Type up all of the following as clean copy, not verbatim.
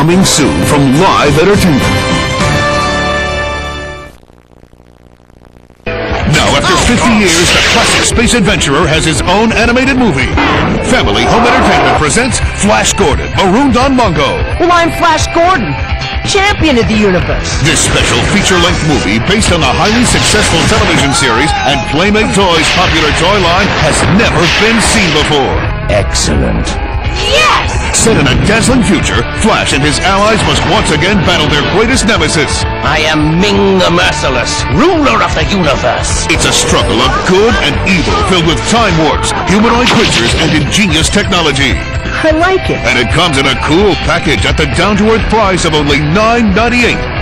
coming soon from Live Entertainment. Now, after 50 years, the classic space adventurer has his own animated movie. Family Home Entertainment presents Flash Gordon, marooned on Mongo. Well, I'm Flash Gordon, champion of the universe. This special feature-length movie, based on the highly successful television series and Playmate Toys' popular toy line, has never been seen before. Excellent. Yes! Set in a dazzling future, Flash and his allies must once again battle their greatest nemesis. I am Ming the Merciless, ruler of the universe. It's a struggle of good and evil, filled with time warps, humanoid creatures, and ingenious technology. I like it. And it comes in a cool package at the down-to-earth price of only $9.98.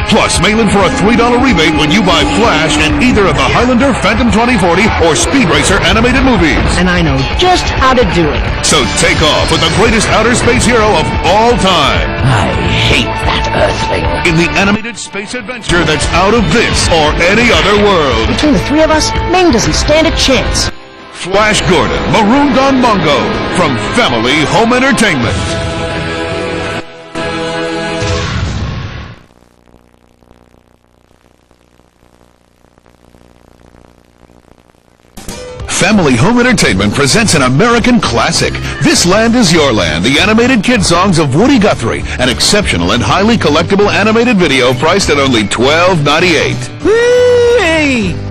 Plus, mail in for a $3 rebate when you buy Flash in either of the Highlander, Phantom 2040, or Speed Racer animated movies. And I know just how to do it. So take off with the greatest outer space hero of all time. I hate that Earthling. In the animated space adventure that's out of this or any other world. Between the three of us, Ming doesn't stand a chance. Flash Gordon, marooned on Mongo, from Family Home Entertainment. Family Home Entertainment presents an American classic. This Land Is Your Land, the animated kid songs of Woody Guthrie, an exceptional and highly collectible animated video priced at only $12.98.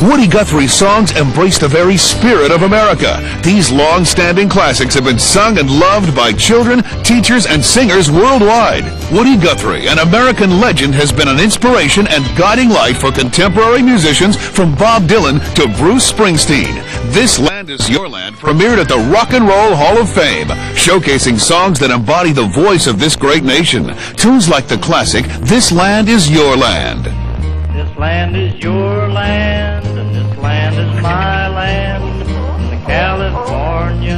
Woody Guthrie's songs embrace the very spirit of America. These long-standing classics have been sung and loved by children, teachers, and singers worldwide. Woody Guthrie, an American legend, has been an inspiration and guiding light for contemporary musicians from Bob Dylan to Bruce Springsteen. This Land Is Your Land premiered at the Rock and Roll Hall of Fame, showcasing songs that embody the voice of this great nation. Tunes like the classic, This Land Is Your Land. This land is your land, and this land is my land. From the California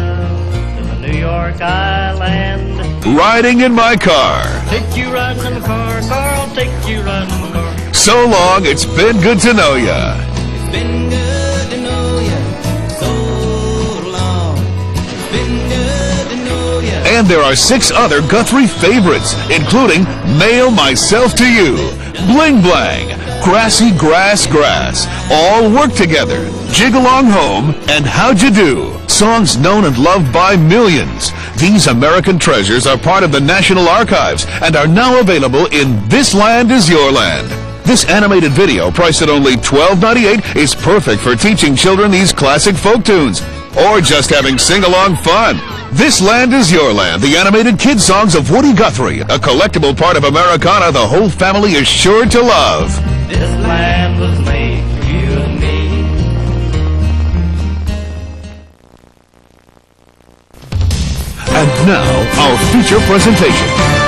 to the New York Island. Riding in My Car. Take you riding in the car, car, I'll take you riding in the car. So Long, It's Been Good to Know Ya. It's been good to know ya. So long. It's been good to know ya. And there are 6 other Guthrie favorites, including Mail Myself to You, Bling Blang, Grassy Grass Grass, All Work Together, Jig Along Home, and How'd You Do? Songs known and loved by millions. These American treasures are part of the National Archives and are now available in This Land Is Your Land. This animated video, priced at only $12.98, is perfect for teaching children these classic folk tunes, or just having sing-along fun. This Land Is Your Land, the animated kid songs of Woody Guthrie, a collectible part of Americana the whole family is sure to love. This land was made for you and me. And now, our feature presentation.